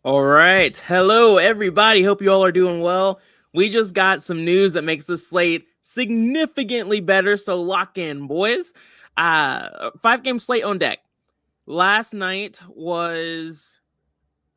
All right. Hello, everybody. Hope you all are doing well. We just got some news that makes this slate significantly better. So lock in, boys. 5-game slate on deck. Last night was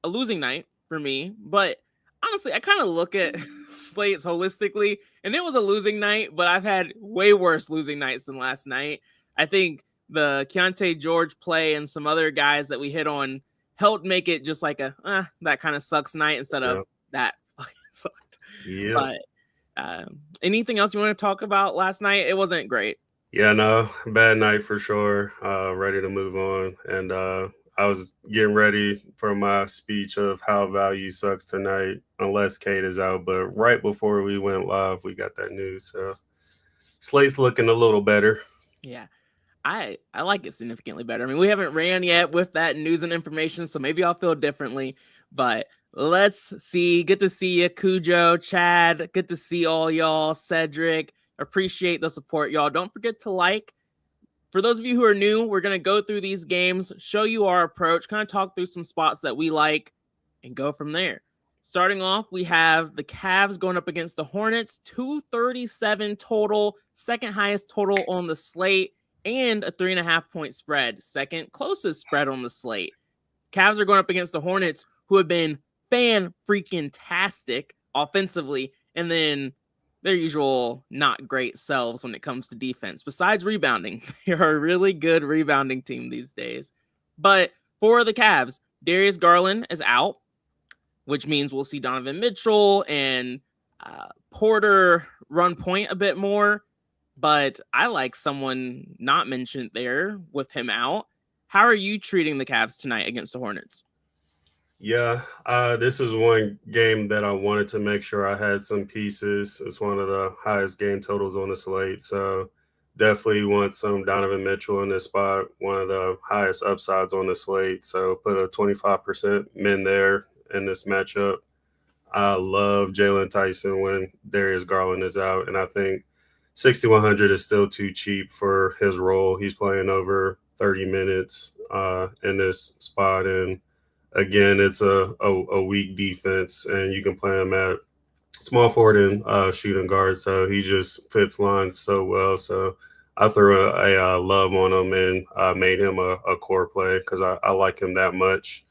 a losing night for me, but honestly, I kind of look at slates holistically, and it was a losing night, but I've had way worse losing nights than last night. I think the Keontae George play and some other guys that we hit on helped make it just like that kind of sucks night instead of Yeah. that fucking sucked. Yep. But anything else you want to talk about last night? It wasn't great. Yeah, no, bad night for sure. Ready to move on. And I was getting ready for my speech of how value sucks tonight, unless Kate is out. But right before we went live, we got that news. So Slate's looking a little better. Yeah. I like it significantly better. I mean, we haven't ran yet with that news and information, so maybe I'll feel differently. But let's see. Good to see you, Cujo, Chad. Good to see all y'all, Cedric. Appreciate the support, y'all. Don't forget to like. For those of you who are new, we're going to go through these games, show you our approach, kind of talk through some spots that we like, and go from there. Starting off, we have the Cavs going up against the Hornets, 237 total, second highest total on the slate, and a 3.5-point spread, second closest spread on the slate. Cavs are going up against the Hornets, who have been fan-freaking-tastic offensively, and then their usual not great selves when it comes to defense. Besides rebounding, they're a really good rebounding team these days. But for the Cavs, Darius Garland is out, which means we'll see Donovan Mitchell and Porter run point a bit more. But I like someone not mentioned there with him out. How are you treating the Cavs tonight against the Hornets? Yeah, this is one game that I wanted to make sure I had some pieces. It's one of the highest game totals on the slate. So definitely want some Donovan Mitchell in this spot, one of the highest upsides on the slate. So put a 25% min there in this matchup. I love Jalen Tyson when Darius Garland is out, and I think 6,100 is still too cheap for his role. He's playing over 30 minutes in this spot, and again, it's a weak defense, and you can play him at small forward and shooting guard, so he just fits lines so well. So I threw a love on him and made him a core play because I like him that much.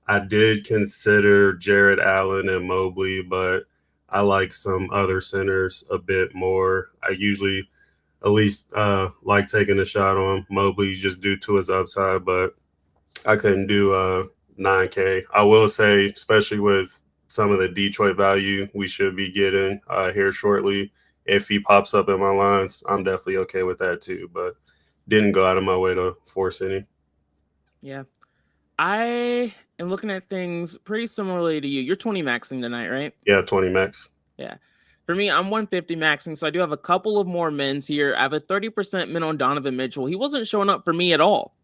I did consider Jared Allen and Mobley, but I like some other centers a bit more. I usually at least like taking a shot on Mobley just due to his upside, but I couldn't do 9K. I will say, especially with some of the Detroit value we should be getting here shortly, if he pops up in my lines, I'm definitely okay with that too, but didn't go out of my way to force any. Yeah. I am looking at things pretty similarly to you. You're 20 maxing tonight, right? Yeah, 20 max. Yeah. For me, I'm 150 maxing, so I do have a couple of more mins here. I have a 30% min on Donovan Mitchell. He wasn't showing up for me at all,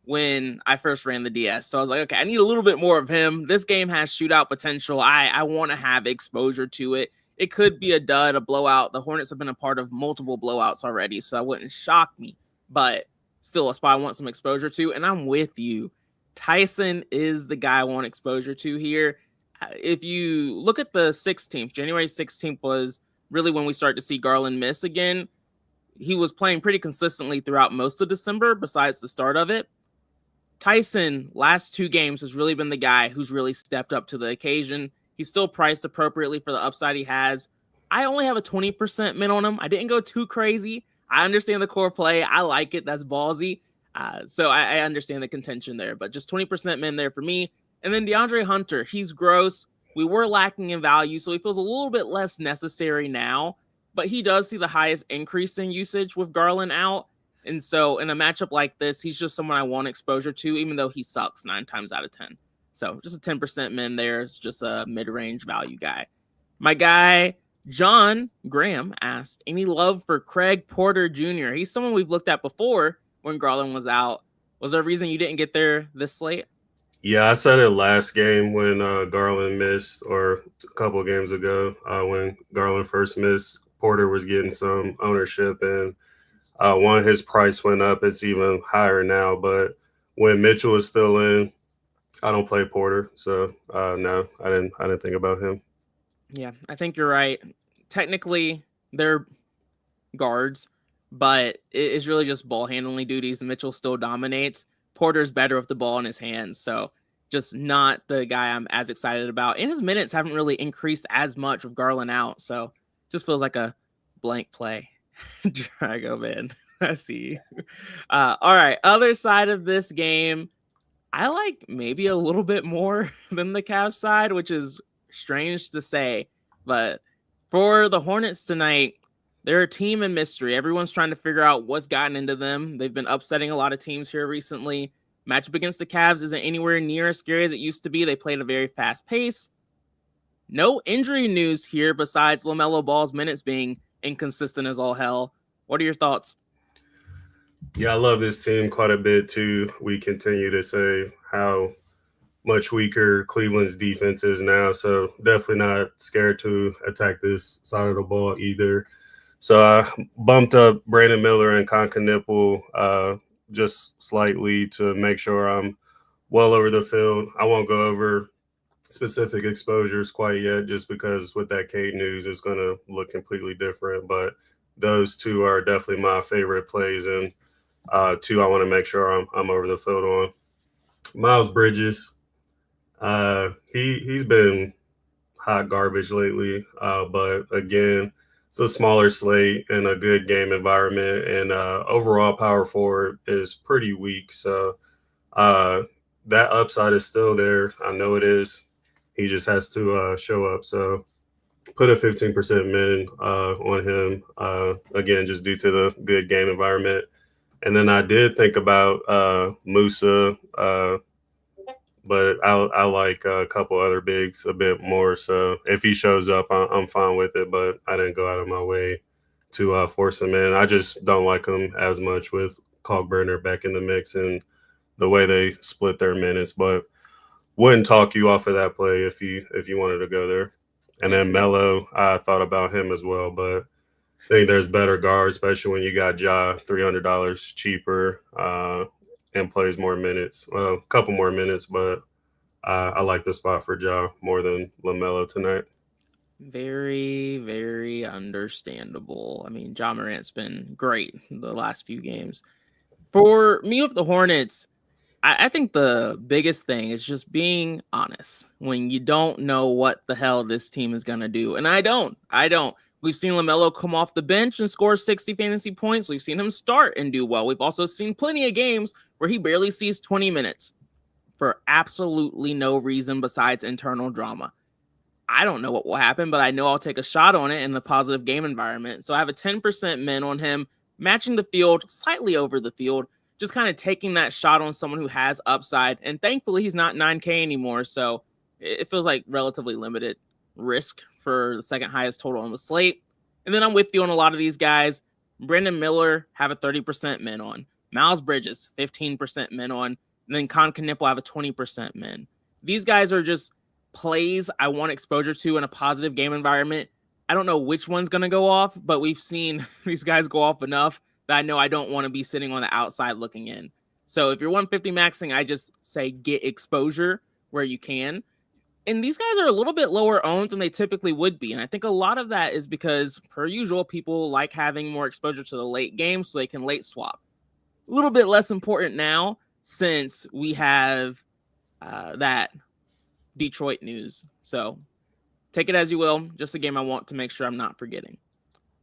when I first ran the DS. So I was like, okay, I need a little bit more of him. This game has shootout potential. I want to have exposure to it. It could be a dud, a blowout. The Hornets have been a part of multiple blowouts already, so that wouldn't shock me. But still a spot I want some exposure to, and I'm with you. Tyson is the guy I want exposure to here. If you look at the 16th, January 16th was really when we start to see Garland miss again. He was playing pretty consistently throughout most of December, besides the start of it. Tyson, last 2 games, has really been the guy who's really stepped up to the occasion. He's still priced appropriately for the upside he has. I only have a 20% min on him. I didn't go too crazy. I understand the core play. I like it. That's ballsy. So I understand the contention there, but just 20% min there for me. And then DeAndre Hunter, he's gross. We were lacking in value, so he feels a little bit less necessary now, but he does see the highest increase in usage with Garland out. And so in a matchup like this, he's just someone I want exposure to, even though he sucks 9 times out of 10. So just a 10% min there is just a mid-range value guy. My guy, John Graham, asked, any love for Craig Porter Jr.? He's someone we've looked at before when Garland was out. Was there a reason you didn't get there this slate? Yeah, I said it last game when Garland missed, or a couple of games ago when Garland first missed. Porter was getting some ownership, and his price went up. It's even higher now. But when Mitchell is still in, I don't play Porter, so no, I didn't think about him. Yeah, I think you're right. Technically, they're guards, but it's really just ball handling duties. Mitchell still dominates. Porter's better with the ball in his hands, so just not the guy I'm as excited about. And his minutes haven't really increased as much with Garland out, so just feels like a blank play. Drago, man. I see. All right, other side of this game, I like maybe a little bit more than the Cavs side, which is strange to say, but for the Hornets tonight, they're a team in mystery. Everyone's trying to figure out what's gotten into them. They've been upsetting a lot of teams here recently. Matchup against the Cavs isn't anywhere near as scary as it used to be. They played a very fast pace. No injury news here besides LaMelo Ball's minutes being inconsistent as all hell. What are your thoughts? Yeah, I love this team quite a bit too. We continue to say how much weaker Cleveland's defense is now, so definitely not scared to attack this side of the ball either. So I bumped up Brandon Miller and Nipple just slightly to make sure I'm well over the field. I won't go over specific exposures quite yet, just because with that Cade news, it's going to look completely different. But those two are definitely my favorite plays, and two I want to make sure I'm over the field on. Miles Bridges, he's been hot garbage lately, but again, it's a smaller slate and a good game environment, and overall power forward is pretty weak. So that upside is still there. I know it is. He just has to show up. So put a 15% min on him, again, just due to the good game environment. And then I did think about Musa, but I like a couple other bigs a bit more. So if he shows up, I'm fine with it, but I didn't go out of my way to force him in. I just don't like him as much with Kalkbrenner back in the mix and the way they split their minutes, but wouldn't talk you off of that play if you wanted to go there. And then Melo, I thought about him as well, but I think there's better guards, especially when you got Ja $300 cheaper and plays more minutes. Well, a couple more minutes, but I like the spot for Ja more than LaMelo tonight. Very, very understandable. I mean, Ja Morant's been great the last few games. For me with the Hornets, I think the biggest thing is just being honest when you don't know what the hell this team is going to do. And I don't. We've seen LaMelo come off the bench and score 60 fantasy points. We've seen him start and do well. We've also seen plenty of games where he barely sees 20 minutes for absolutely no reason besides internal drama. I don't know what will happen, but I know I'll take a shot on it in the positive game environment. So I have a 10% min on him, matching the field, slightly over the field, just kind of taking that shot on someone who has upside. And thankfully, he's not 9K anymore. So it feels like relatively limited risk for the second highest total on the slate. And then I'm with you on a lot of these guys. Brandon Miller, have a 30% min on. Miles Bridges, 15% min on. And then Nipple, have a 20% min. These guys are just plays I want exposure to in a positive game environment. I don't know which one's going to go off, but we've seen these guys go off enough that I know I don't want to be sitting on the outside looking in. So if you're 150 maxing, I just say get exposure where you can. And these guys are a little bit lower owned than they typically would be. And I think a lot of that is because, per usual, people like having more exposure to the late game so they can late swap. A little bit less important now since we have that Detroit news. So take it as you will. Just a game I want to make sure I'm not forgetting.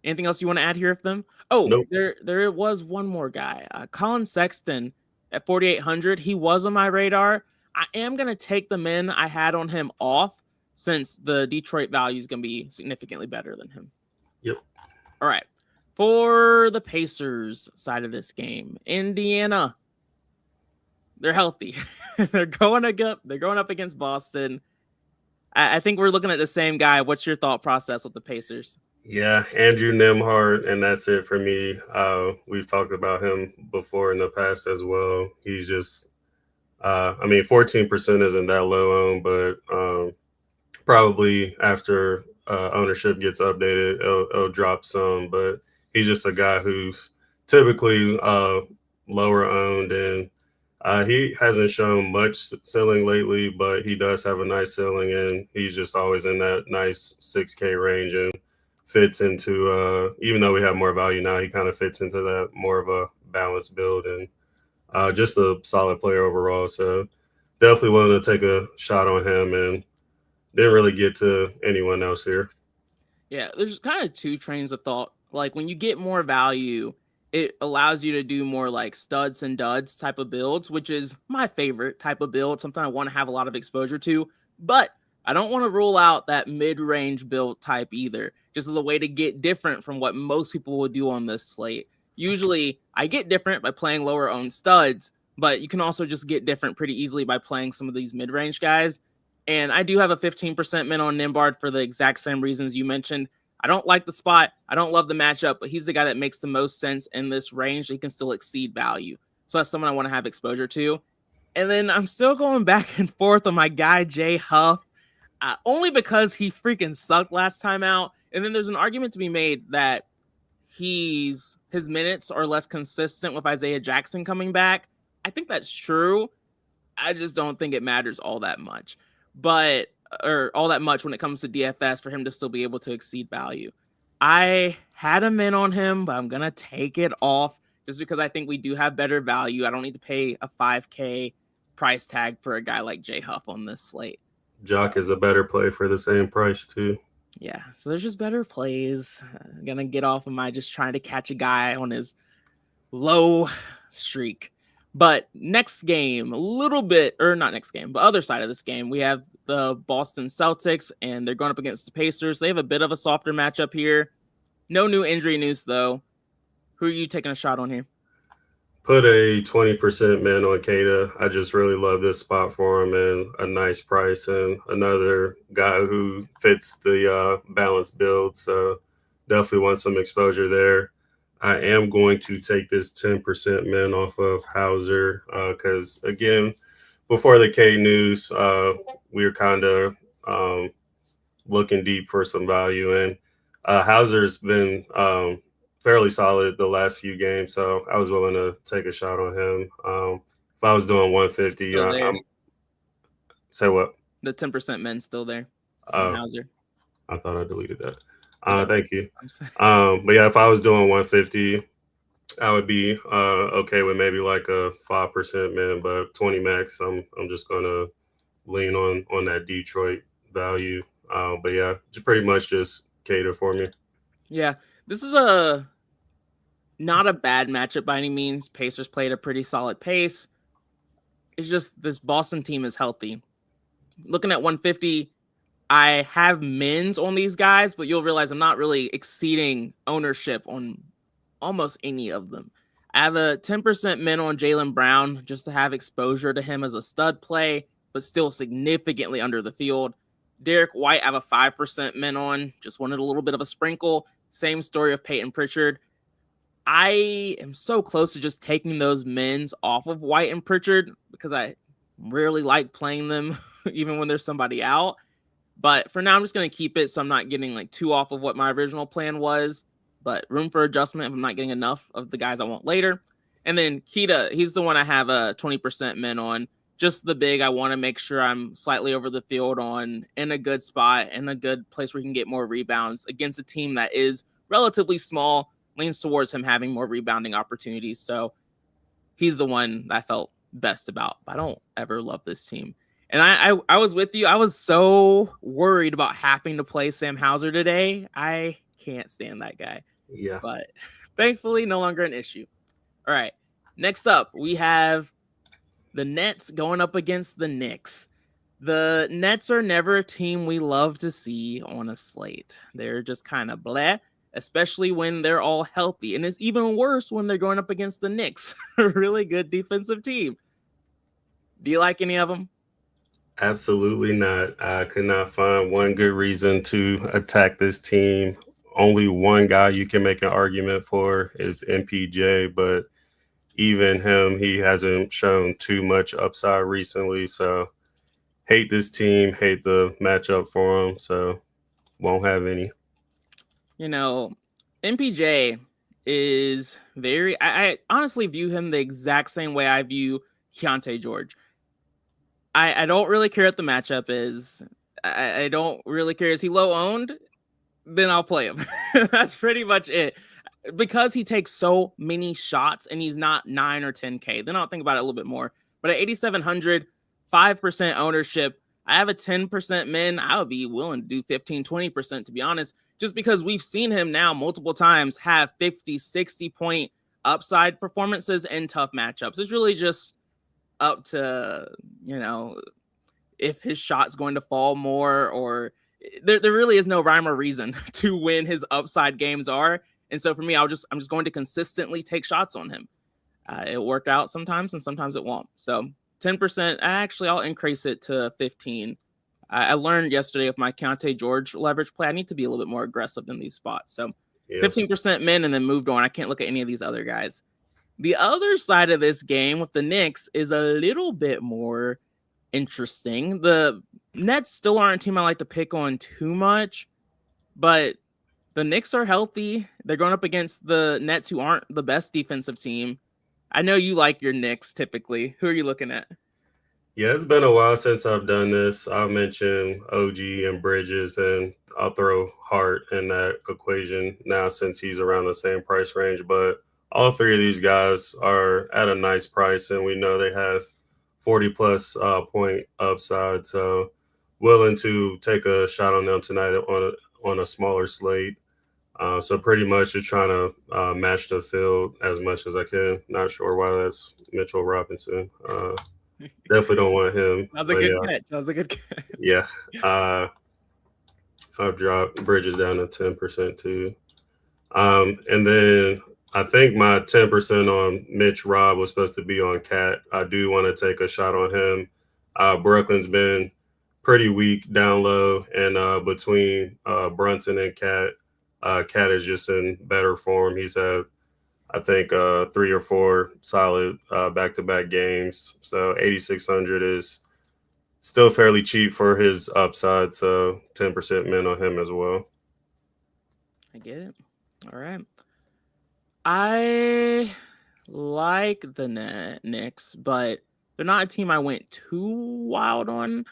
Anything else you want to add here of them? Oh, Nope. There was one more guy. Colin Sexton at 4,800. He was on my radar. I am going to take the min I had on him off since the Detroit value is going to be significantly better than him. Yep. All right. For the Pacers side of this game, Indiana, they're healthy. They're going up against Boston. I think we're looking at the same guy. What's your thought process with the Pacers? Yeah, Andrew Nembhard, and that's it for me. We've talked about him before in the past as well. He's just, 14% isn't that low owned, but probably after ownership gets updated, it'll drop some. But he's just a guy who's typically lower owned, and He hasn't shown much ceiling lately, but he does have a nice ceiling, and he's just always in that nice 6K range and fits into, even though we have more value now, he kind of fits into that more of a balanced build and just a solid player overall. So definitely willing to take a shot on him and didn't really get to anyone else here. Yeah, there's kind of two trains of thought. Like when you get more value, it allows you to do more like studs and duds type of builds, which is my favorite type of build, something I want to have a lot of exposure to. But I don't want to rule out that mid-range build type either, just as a way to get different from what most people will do on this slate. Usually I get different by playing lower owned studs, but you can also just get different pretty easily by playing some of these mid-range guys. And I do have a 15% min on Nimbard for the exact same reasons you mentioned. I don't like the spot. I don't love the matchup, but he's the guy that makes the most sense in this range. He can still exceed value. So that's someone I want to have exposure to. And then I'm still going back and forth on my guy, Jay Huff, only because he freaking sucked last time out. And then there's an argument to be made that his minutes are less consistent with Isaiah Jackson coming back. I think that's true. I just don't think it matters all that much. Or all that much when it comes to DFS for him to still be able to exceed value. I had him in on him, but I'm going to take it off just because I think we do have better value. I don't need to pay a 5K price tag for a guy like Jay Huff on this slate. Jock is a better play for the same price too. Yeah, so there's just better plays. I'm going to get off of my just trying to catch a guy on his low streak. But next game, a little bit, or not next game, but other side of this game, we have the Boston Celtics, and they're going up against the Pacers. They have a bit of a softer matchup here. No new injury news, though. Who are you taking a shot on here? Put a 20% min on Kada. I just really love this spot for him and a nice price and another guy who fits the balanced build. So definitely want some exposure there. I am going to take this 10% min off of Hauser because, again, before the K news, we were kind of looking deep for some value. And Hauser's been fairly solid the last few games, so I was willing to take a shot on him. If I was doing 150, say what? The 10% men still there. Hauser. I thought I deleted that. Thank you. But yeah, if I was doing 150, I would be okay with maybe like a 5% min, but 20 max, I'm just gonna lean on that Detroit value. But yeah, pretty much just cater for me. Yeah, this is not a bad matchup by any means. Pacers played a pretty solid pace. It's just this Boston team is healthy. Looking at 150, I have mins on these guys, but you'll realize I'm not really exceeding ownership on almost any of them. I have a 10% min on Jaylen Brown just to have exposure to him as a stud play, but still significantly under the field. Derek White, I have a 5% min on. Just wanted a little bit of a sprinkle. Same story of Peyton Pritchard. I am so close to just taking those mins off of White and Pritchard because I rarely like playing them, even when there's somebody out. But for now, I'm just going to keep it so I'm not getting like too off of what my original plan was. But room for adjustment if I'm not getting enough of the guys I want later. And then Kita, he's the one I have a 20% min on. Just the big, I want to make sure I'm slightly over the field on in a good spot, in a good place where he can get more rebounds against a team that is relatively small, leans towards him having more rebounding opportunities. So he's the one I felt best about. But I don't ever love this team. And I was with you. I was so worried about having to play Sam Hauser today. I can't stand that guy. Yeah. But thankfully, no longer an issue. All right. Next up, we have the Nets going up against the Knicks. The Nets are never a team we love to see on a slate. They're just kind of blah, especially when they're all healthy. And it's even worse when they're going up against the Knicks, a really good defensive team. Do you like any of them? Absolutely not. I could not find one good reason to attack this team. Only one guy you can make an argument for is MPJ, but even him, he hasn't shown too much upside recently. So hate this team, hate the matchup for him. So won't have any. You know, MPJ is very, I honestly view him the exact same way I view Keontae George. I don't really care what the matchup is. I don't really care. Is he low owned? Then I'll play him. That's pretty much it. Because he takes so many shots and he's not 9 or 10K, then I'll think about it a little bit more. But at 8,700, 5% ownership, I have a 10% min. I would be willing to do 15, 20%, to be honest, just because we've seen him now multiple times have 50, 60 point upside performances in tough matchups. It's really just up to, if his shot's going to fall more, or there really is no rhyme or reason to when his upside games are. And so for me, I'm just going to consistently take shots on him. It'll work out sometimes and sometimes it won't. So 10%, actually, I'll increase it to 15. I learned yesterday with my Keontae George leverage play, I need to be a little bit more aggressive in these spots. So 15% min and then moved on. I can't look at any of these other guys. The other side of this game with the Knicks is a little bit more interesting. The Nets still aren't a team I like to pick on too much, but the Knicks are healthy. They're going up against the Nets, who aren't the best defensive team. I know you like your Knicks typically. Who are you looking at? Yeah, it's been a while since I've done this. I'll mention OG and Bridges, and I'll throw Hart in that equation now since he's around the same price range. But all three of these guys are at a nice price, and we know they have 40-plus point upside. So willing to take a shot on them tonight on a smaller slate. So pretty much just trying to match the field as much as I can. Not sure why that's Mitchell Robinson. Definitely don't want him. That was a good catch. That was a good catch. Yeah. I've dropped Bridges down to 10% too. And then I think my 10% on Mitch Rob was supposed to be on Cat. I do want to take a shot on him. Brooklyn's been pretty weak down low, and between Brunson and Cat, Cat is just in better form. He's had, I think, 3 or 4 solid back-to-back games. So 8,600 is still fairly cheap for his upside. So 10% min on him as well. I get it. All right. I like the Knicks, but they're not a team I went too wild on.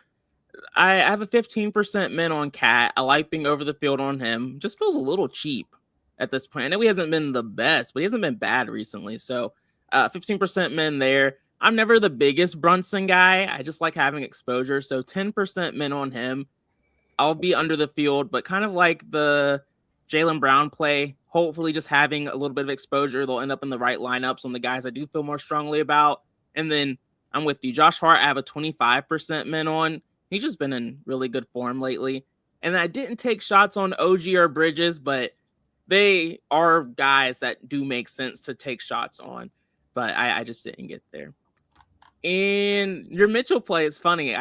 I have a 15% min on Cat. I like being over the field on him. Just feels a little cheap at this point. I know he hasn't been the best, but he hasn't been bad recently. So 15% min there. I'm never the biggest Brunson guy. I just like having exposure. So 10% min on him. I'll be under the field, but kind of like the Jaylen Brown play, hopefully just having a little bit of exposure. They'll end up in the right lineups on the guys I do feel more strongly about. And then I'm with you. Josh Hart, I have a 25% min on. He's just been in really good form lately. And I didn't take shots on OG or Bridges, but they are guys that do make sense to take shots on. But I just didn't get there. And your Mitchell play is funny.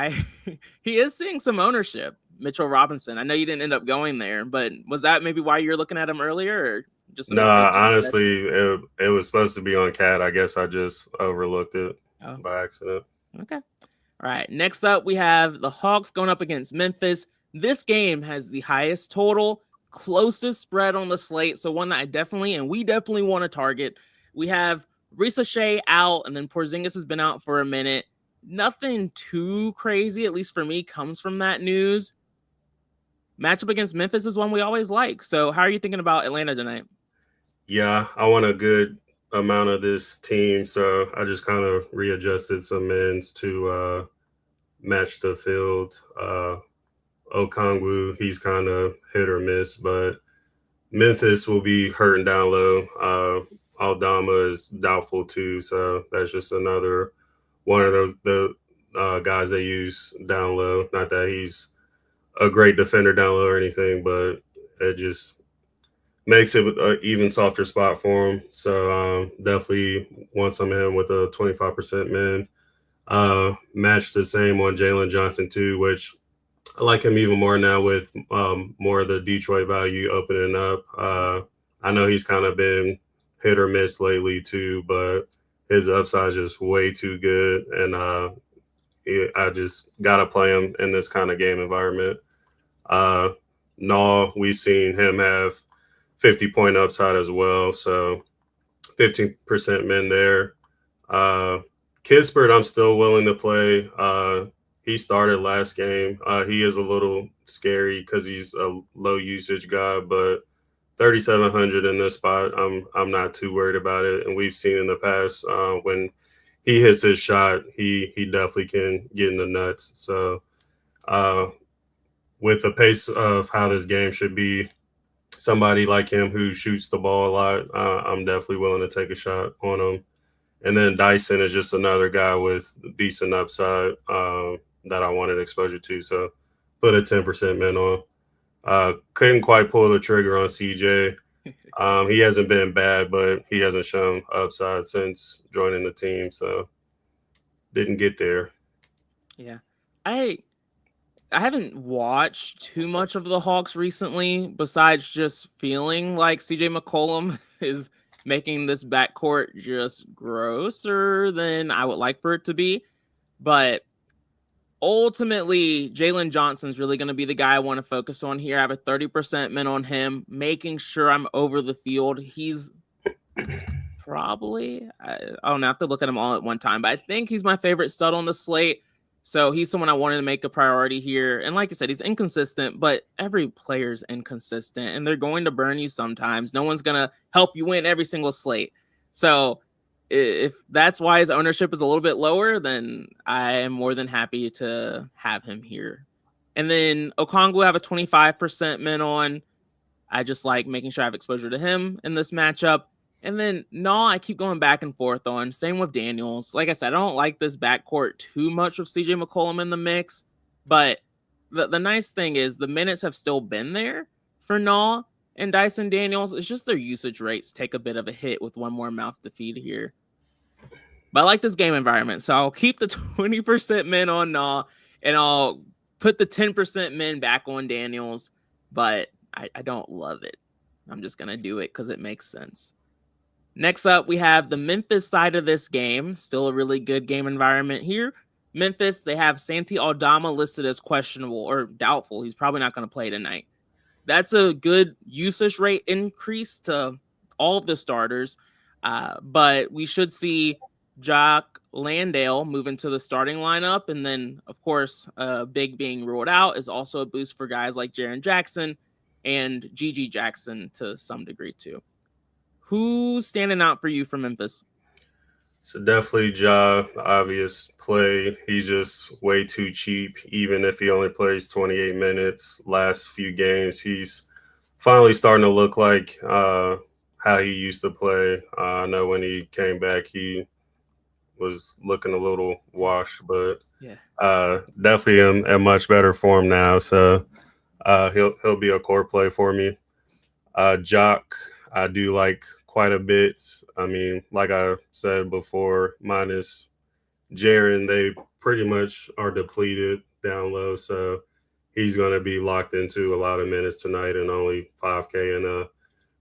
He is seeing some ownership, Mitchell Robinson. I know you didn't end up going there, but was that maybe why you were looking at him earlier? Or just no, honestly, it was supposed to be on Cat. I guess I just overlooked it by accident. Okay. All right. Next up, we have the Hawks going up against Memphis. This game has the highest total, closest spread on the slate. So one that we definitely want to target. We have Risa Shea out, and then Porzingis has been out for a minute. Nothing too crazy, at least for me, comes from that news. Matchup against Memphis is one we always like. So how are you thinking about Atlanta tonight? Yeah, I want a good amount of this team, so I just kind of readjusted some ends to match the field. Okongwu, he's kind of hit or miss, but Memphis will be hurting down low. Aldama is doubtful too, so that's just another one of the guys they use down low. Not that he's a great defender down low or anything, but it just makes it an even softer spot for him. So definitely want some of him with a 25% min. Match the same on Jalen Johnson too, which I like him even more now with more of the Detroit value opening up. I know he's kind of been hit or miss lately too, but his upside is just way too good. And I just got to play him in this kind of game environment. We've seen him have 50-point upside as well. So 15% min there. Kispert, I'm still willing to play. He started last game. He is a little scary because he's a low usage guy, but 3,700 in this spot, I'm not too worried about it. And we've seen in the past when he hits his shot, he definitely can get in the nuts. So with the pace of how this game should be, somebody like him who shoots the ball a lot, I'm definitely willing to take a shot on him. And then Dyson is just another guy with decent upside that I wanted exposure to. So put a 10% min on. Couldn't quite pull the trigger on CJ. He hasn't been bad, but he hasn't shown upside since joining the team. So didn't get there. Yeah. I haven't watched too much of the Hawks recently, besides just feeling like CJ McCollum is making this backcourt just grosser than I would like for it to be. But ultimately, Jalen Johnson's really going to be the guy I want to focus on here. I have a 30% min on him, making sure I'm over the field. He's probably, I don't have to look at him all at one time, but I think he's my favorite stud on the slate. So he's someone I wanted to make a priority here. And like I said, he's inconsistent, but every player's inconsistent and they're going to burn you sometimes. No one's going to help you win every single slate. So if that's why his ownership is a little bit lower, then I am more than happy to have him here. And then Okongwu, I have a 25% min on. I just like making sure I have exposure to him in this matchup. And then I keep going back and forth on. Same with Daniels. Like I said, I don't like this backcourt too much with CJ McCollum in the mix. But the nice thing is the minutes have still been there for Naw and Dyson Daniels. It's just their usage rates take a bit of a hit with one more mouth to feed here. But I like this game environment. So I'll keep the 20% min on Naw and I'll put the 10% min back on Daniels. But I don't love it. I'm just going to do it because it makes sense. Next up, we have the Memphis side of this game. Still a really good game environment here. Memphis, they have Santi Aldama listed as questionable or doubtful. He's probably not going to play tonight. That's a good usage rate increase to all of the starters. But we should see Jock Landale move into the starting lineup. And then, of course, Big being ruled out is also a boost for guys like Jaren Jackson and Gigi Jackson to some degree too. Who's standing out for you from Memphis? So definitely Ja, obvious play. He's just way too cheap, even if he only plays 28 minutes. Last few games, he's finally starting to look like how he used to play. I know when he came back, he was looking a little washed, but definitely in much better form now. So he'll be a core play for me. Jock, I do like quite a bit. I mean, like I said before, minus Jaren, they pretty much are depleted down low. So he's going to be locked into a lot of minutes tonight and only 5K in a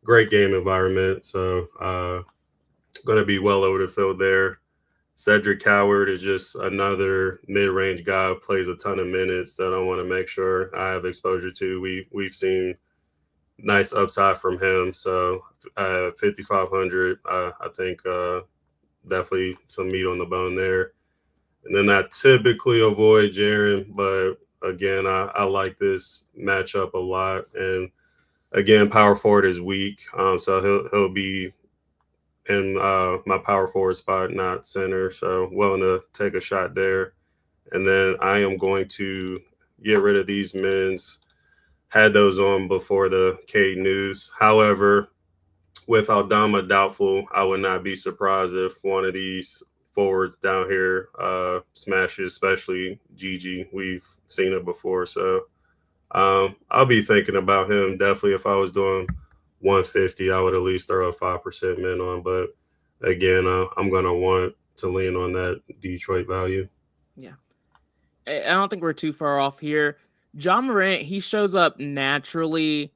great game environment. So going to be well over the field there. Cedric Coward is just another mid-range guy who plays a ton of minutes that I want to make sure I have exposure to. We've seen nice upside from him. So 5,500, I think definitely some meat on the bone there. And then I typically avoid Jaren, but again, I like this matchup a lot. And again, power forward is weak, so he'll be in my power forward spot, not center. So willing to take a shot there. And then I am going to get rid of these mins. Had those on before the Cade news. However, with Aldama doubtful, I would not be surprised if one of these forwards down here smashes, especially Gigi. We've seen it before. So I'll be thinking about him. Definitely if I was doing 150, I would at least throw a 5% min on. But again, I'm going to want to lean on that Detroit value. Yeah. I don't think we're too far off here. John Morant, he shows up naturally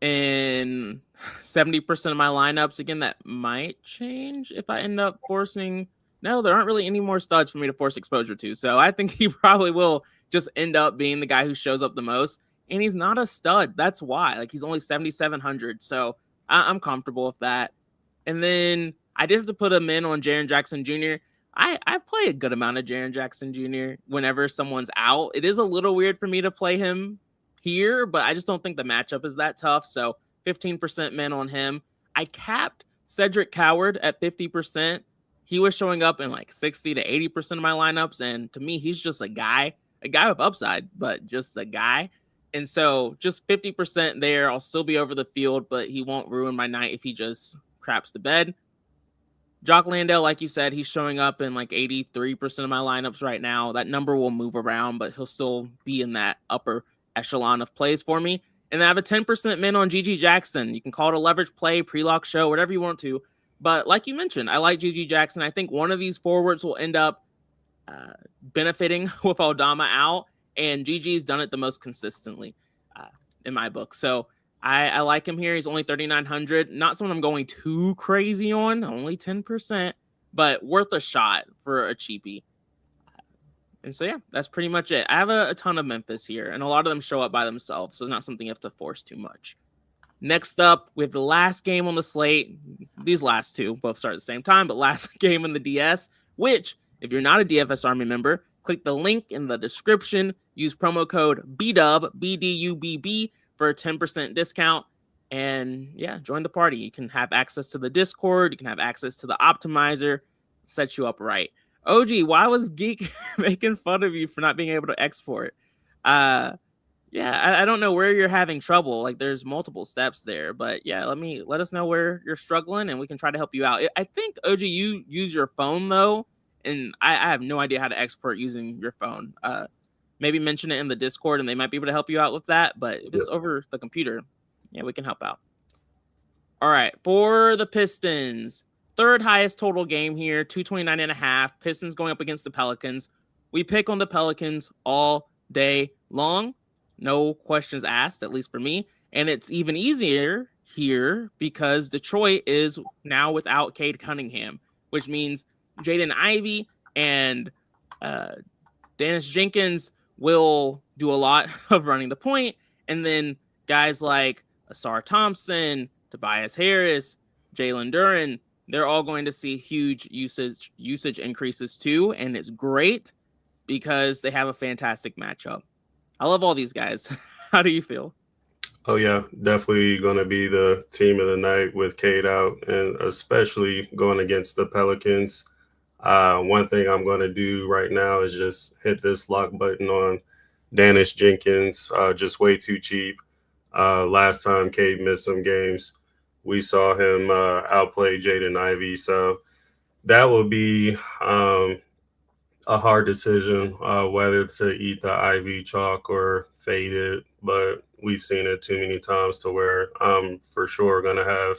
in 70% of my lineups. Again, that might change if I end up forcing. No, there aren't really any more studs for me to force exposure to. So I think he probably will just end up being the guy who shows up the most. And he's not a stud. That's why. Like, he's only 7,700. So I'm comfortable with that. And then I did have to put him in on Jaren Jackson Jr. I play a good amount of Jaren Jackson Jr. whenever someone's out. It is a little weird for me to play him here, but I just don't think the matchup is that tough. So 15% min on him. I capped Cedric Coward at 50%. He was showing up in like 60 to 80% of my lineups. And to me, he's just a guy with upside, but just a guy. And so just 50% there. I'll still be over the field, but he won't ruin my night if he just craps the bed. Jock Landale, like you said, he's showing up in like 83% of my lineups right now. That number will move around, but he'll still be in that upper echelon of plays for me. And I have a 10% min on GG Jackson. You can call it a leverage play, pre-lock show, whatever you want to. But like you mentioned, I like GG Jackson. I think one of these forwards will end up benefiting with Aldama out, and GG's done it the most consistently in my book. So I like him here. He's only 3,900. Not someone I'm going too crazy on, only 10%, but worth a shot for a cheapie. And so, yeah, that's pretty much it. I have a ton of Memphis here, and a lot of them show up by themselves, so not something you have to force too much. Next up, we have the last game on the slate. These last two both start at the same time, but last game in the DS, which, if you're not a DFS Army member, click the link in the description. Use promo code BDUB, BDUBB, for a 10% discount. And yeah, join the party. You can have access to the Discord. You can have access to the optimizer. Set you up right. OG, why was Geek making fun of you for not being able to export? Yeah, I don't know where you're having trouble. Like, there's multiple steps there, but yeah, let us know where you're struggling, and we can try to help you out. I think OG, you use your phone though, and I have no idea how to export using your phone. Maybe mention it in the Discord, and they might be able to help you out with that. But if it's over the computer, yeah, we can help out. All right, for the Pistons, third highest total game here, 229.5. Pistons going up against the Pelicans. We pick on the Pelicans all day long. No questions asked, at least for me. And it's even easier here because Detroit is now without Cade Cunningham, which means Jaden Ivey and Dennis Jenkins will do a lot of running the point. And then guys like Asar Thompson, Tobias Harris, Jalen Duren, they're all going to see huge usage increases too. And it's great because they have a fantastic matchup. I love all these guys. How do you feel? Oh, yeah, definitely going to be the team of the night with Cade out, and especially going against the Pelicans. One thing I'm going to do right now is just hit this lock button on Dennis Jenkins, just way too cheap. Last time Cade missed some games, we saw him outplay Jaden Ivey. So that will be a hard decision whether to eat the Ivy chalk or fade it, but we've seen it too many times to where I'm for sure going to have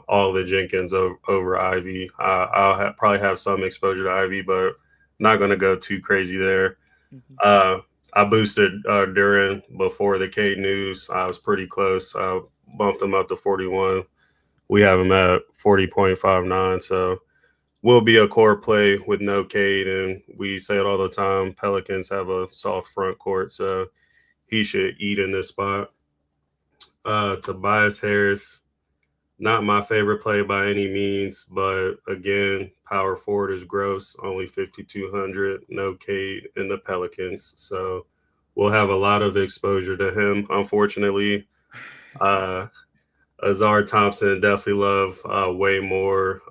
all the Jenkins over Ivy. I'll probably have some exposure to Ivy, but not going to go too crazy there. Mm-hmm. I boosted Duren before the Cade news. I was pretty close. I bumped him up to 41. We have him at 40.59, so will be a core play with no Cade, and we say it all the time, Pelicans have a soft front court, so he should eat in this spot. Tobias Harris, not my favorite play by any means, but again, power forward is gross, only 5,200, no Cade in the Pelicans, so we'll have a lot of exposure to him, unfortunately. Asar Thompson, definitely love way more.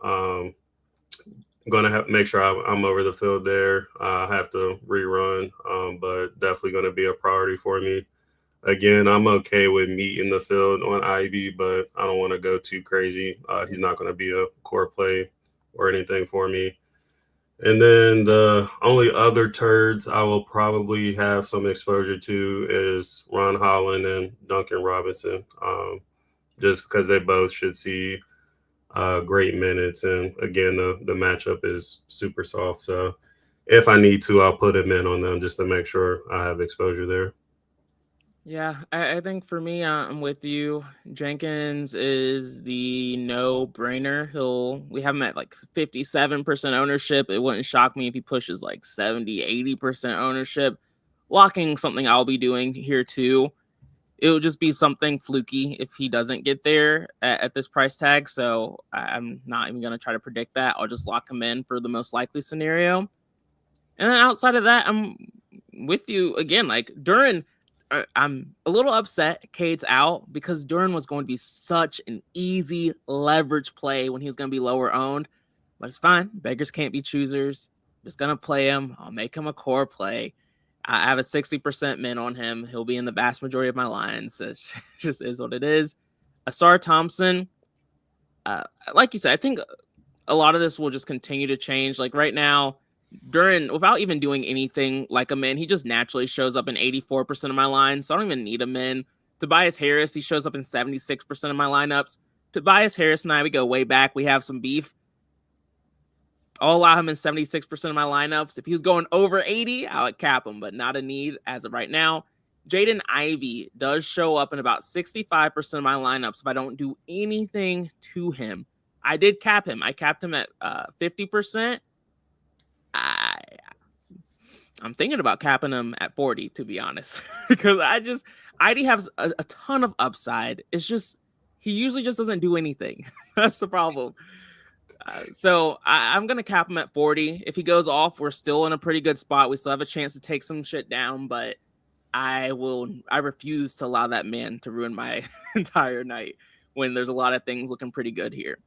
Going to have make sure I'm over the field there. I have to rerun, but definitely going to be a priority for me. Again, I'm okay with meat in the field on Ivy, but I don't want to go too crazy. He's not going to be a core play or anything for me. And then the only other turds I will probably have some exposure to is Ron Holland and Duncan Robinson, just because they both should see great minutes. And again, the matchup is super soft. So if I need to, I'll put him in on them just to make sure I have exposure there. Yeah, I think for me, I'm with you. Jenkins is the no-brainer. We have him at like 57% ownership. It wouldn't shock me if he pushes like 70, 80% ownership. Locking something I'll be doing here too. it would just be something fluky if he doesn't get there at this price tag. So I'm not even going to try to predict that. I'll just lock him in for the most likely scenario. And then outside of that, I'm with you again. Like Duran, I'm a little upset Cade's out because Duran was going to be such an easy leverage play when he's going to be lower owned. But it's fine. Beggars can't be choosers. Just going to play him. I'll make him a core play. I have a 60% min on him. He'll be in the vast majority of my lines. It just is what it is. Asar Thompson, like you said, I think a lot of this will just continue to change. Like right now, Duran, without even doing anything like a min, he just naturally shows up in 84% of my lines, so I don't even need a min. Tobias Harris, he shows up in 76% of my lineups. Tobias Harris and I, we go way back. We have some beef. I'll allow him in 76% of my lineups. If he was going over 80, I would cap him, but not a need as of right now. Jaden Ivey does show up in about 65% of my lineups if I don't do anything to him. I did cap him. I capped him at 50%. I'm thinking about capping him at 40, to be honest, because Ivey has a ton of upside. It's just, he usually just doesn't do anything. That's the problem. So I'm going to cap him at 40. If he goes off, we're still in a pretty good spot. We still have a chance to take some shit down, but I refuse to allow that man to ruin my entire night when there's a lot of things looking pretty good here.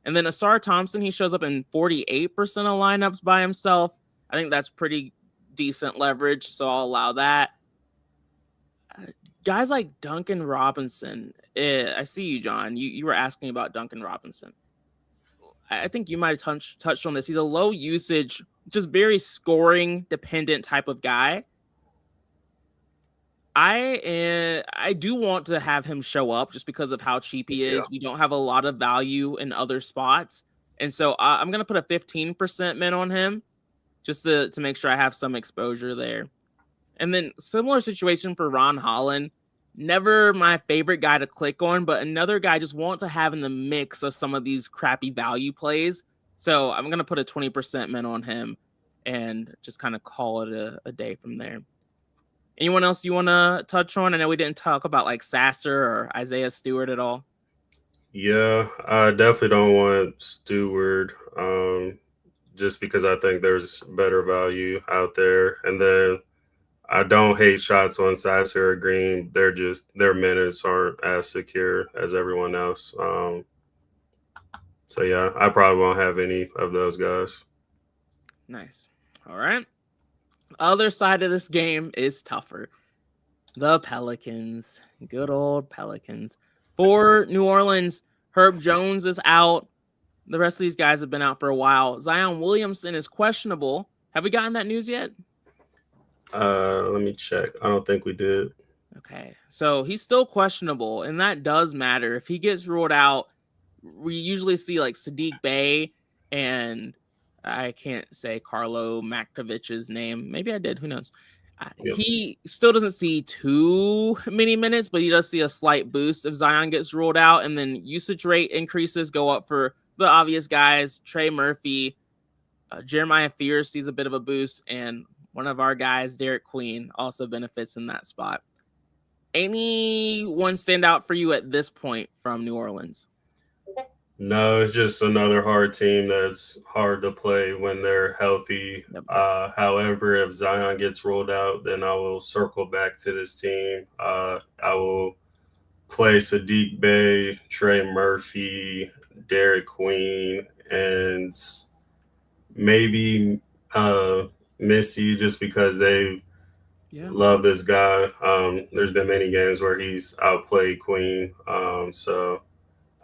And then Asar Thompson, he shows up in 48% of lineups by himself. I think that's pretty decent leverage, so I'll allow that. Guys like Duncan Robinson, I see you, John. You were asking about Duncan Robinson. I think you might have touched on this. He's a low usage, just very scoring dependent type of guy. I do want to have him show up just because of how cheap he is. Yeah. We don't have a lot of value in other spots. And so I'm going to put a 15% min on him just to make sure I have some exposure there. And then similar situation for Ron Holland. Never my favorite guy to click on, but another guy I just want to have in the mix of some of these crappy value plays. So I'm going to put a 20% min on him and just kind of call it a day from there. Anyone else you want to touch on? I know we didn't talk about like Sasser or Isaiah Stewart at all. Yeah, I definitely don't want Stewart just because I think there's better value out there. And then I don't hate shots on Sasser or Green. Their minutes aren't as secure as everyone else. So yeah, I probably won't have any of those guys. Nice. All right. Other side of this game is tougher. The Pelicans. Good old Pelicans. For New Orleans, Herb Jones is out. The rest of these guys have been out for a while. Zion Williamson is questionable. Have we gotten that news yet? Let me check. I don't think we did. Okay. So he's still questionable, and that does matter. If he gets ruled out, we usually see like Sadiq Bey and I can't say Carlo Makovich's name. Maybe I did. Who knows? Yep. He still doesn't see too many minutes, but he does see a slight boost if Zion gets ruled out. And then usage rate increases go up for the obvious guys. Trey Murphy, Jeremiah Fears sees a bit of a boost. And one of our guys, Derek Queen, also benefits in that spot. Anyone stand out for you at this point from New Orleans? No, it's just another hard team that's hard to play when they're healthy. Yep. However, if Zion gets rolled out, then I will circle back to this team. I will play Sadiq Bey, Trey Murphy, Derek Queen, and maybe Missy just because they love this guy. There's been many games where he's outplayed Queen. So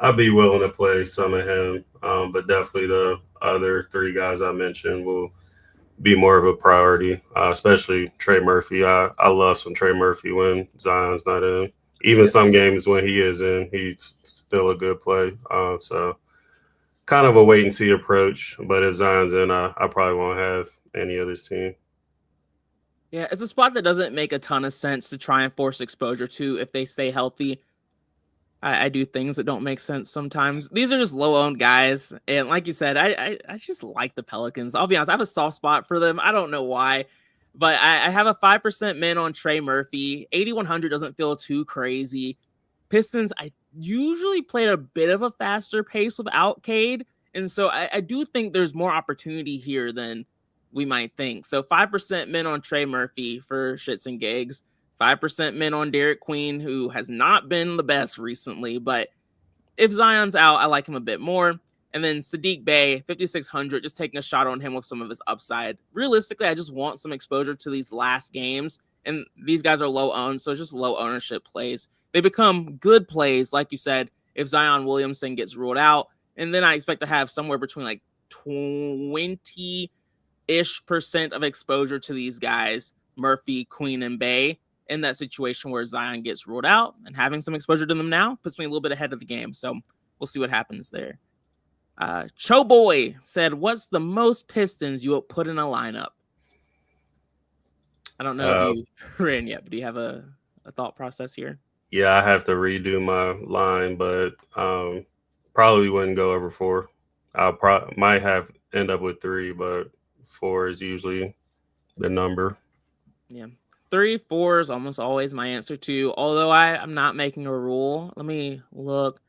I'd be willing to play some of him, but definitely the other three guys I mentioned will be more of a priority, especially Trey Murphy. I love some Trey Murphy when Zion's not in. Even some games when he is in, he's still a good play. So kind of a wait-and-see approach, but if Zion's in, I probably won't have any of this team. Yeah, it's a spot that doesn't make a ton of sense to try and force exposure to if they stay healthy. I do things that don't make sense sometimes. These are just low-owned guys. And like you said, I just like the Pelicans. I'll be honest, I have a soft spot for them. I don't know why. But I have a 5% min on Trey Murphy. 8,100 doesn't feel too crazy. Pistons, I usually played a bit of a faster pace without Cade. And so I do think there's more opportunity here than we might think. So 5% min on Trey Murphy for shits and gigs. 5% min on Derek Queen, who has not been the best recently. But if Zion's out, I like him a bit more. And then Sadiq Bey, 5,600, just taking a shot on him with some of his upside. Realistically, I just want some exposure to these last games. And these guys are low owned, so it's just low ownership plays. They become good plays, like you said, if Zion Williamson gets ruled out. And then I expect to have somewhere between like 20-ish% of exposure to these guys, Murphy, Queen, and Bey, in that situation where Zion gets ruled out. And having some exposure to them now puts me a little bit ahead of the game. So we'll see what happens there. Cho Boy said, what's the most Pistons you will put in a lineup? I don't know if you ran yet, but do you have a thought process here? Yeah, I have to redo my line, but probably wouldn't go over 4. Might have end up with 3, but 4 is usually the number. Yeah. 3, 4 is almost always my answer too. Although I'm not making a rule. Let me look.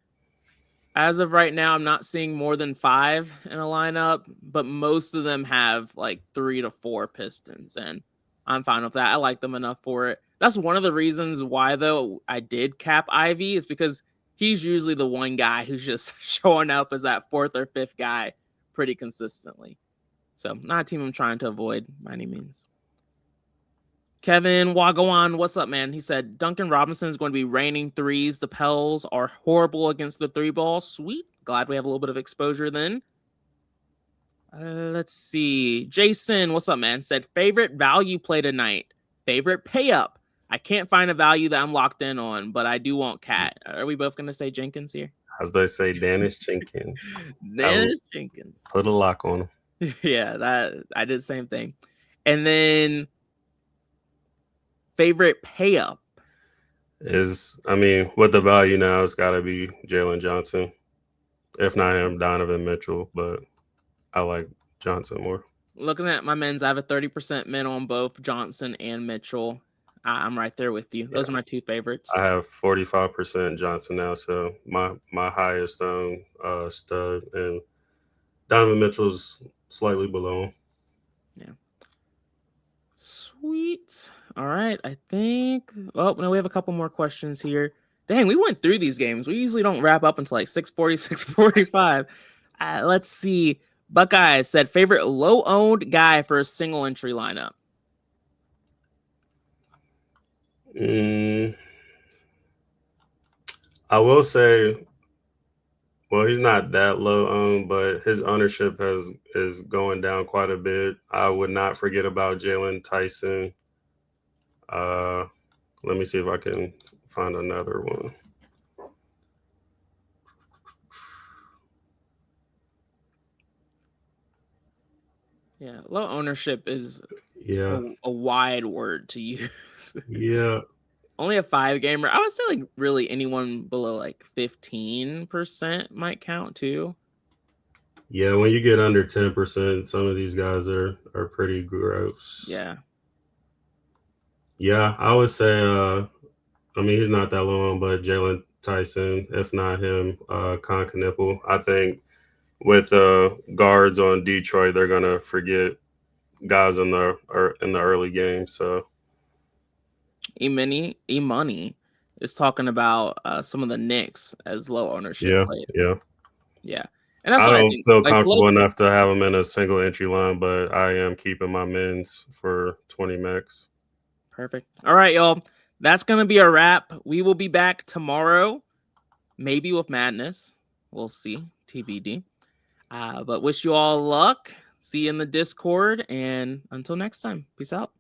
As of right now, I'm not seeing more than 5 in a lineup, but most of them have like 3 to 4 Pistons, and I'm fine with that. I like them enough for it. That's one of the reasons why, though, I did cap Ivy, is because he's usually the one guy who's just showing up as that 4th or 5th guy pretty consistently. So not a team I'm trying to avoid by any means. Kevin Wagawan, what's up, man? He said, Duncan Robinson is going to be raining threes. The Pels are horrible against the 3 ball. Sweet. Glad we have a little bit of exposure then. Let's see. Jason, what's up, man? Said, favorite value play tonight. Favorite pay up. I can't find a value that I'm locked in on, but I do want Cat. Are we both going to say Jenkins here? I was about to say Dennis Jenkins. Dennis Jenkins. Put a lock on him. Yeah, I did the same thing. And then favorite pay up is, with the value now, it's got to be Jalen Johnson. If not him, Donovan Mitchell, but I like Johnson more. Looking at my men's, I have a 30% min on both Johnson and Mitchell. I'm right there with you. Those are my 2 favorites. I have 45% Johnson now, so my highest stud, and Donovan Mitchell's slightly below. Yeah. Sweet. All right. I think. Oh no, we have a couple more questions here. Dang, we went through these games. We usually don't wrap up until like 6:40, 6:45. Let's see. Buckeyes said favorite low-owned guy for a single entry lineup. I will say, well, he's not that low owned, but his ownership is going down quite a bit. I would not forget about Jalen Tyson. Let me see if I can find another one. Yeah, low ownership is a wide word to use. Yeah. Only a 5 gamer. I would say like really anyone below like 15% might count too. Yeah, when you get under 10%, some of these guys are pretty gross. Yeah. Yeah, I would say he's not that low on, but Jalen Tyson, if not him, Con Knipple. I think with guards on Detroit, they're gonna forget guys in the early game. So E-Money is talking about some of the Knicks as low ownership plays. Yeah. And that's I don't feel like, comfortable enough to have them in a single entry line, but I am keeping my men's for 20 max. Perfect. All right, y'all. That's going to be a wrap. We will be back tomorrow, maybe with madness. We'll see. TBD. But wish you all luck. See you in the Discord. And until next time, peace out.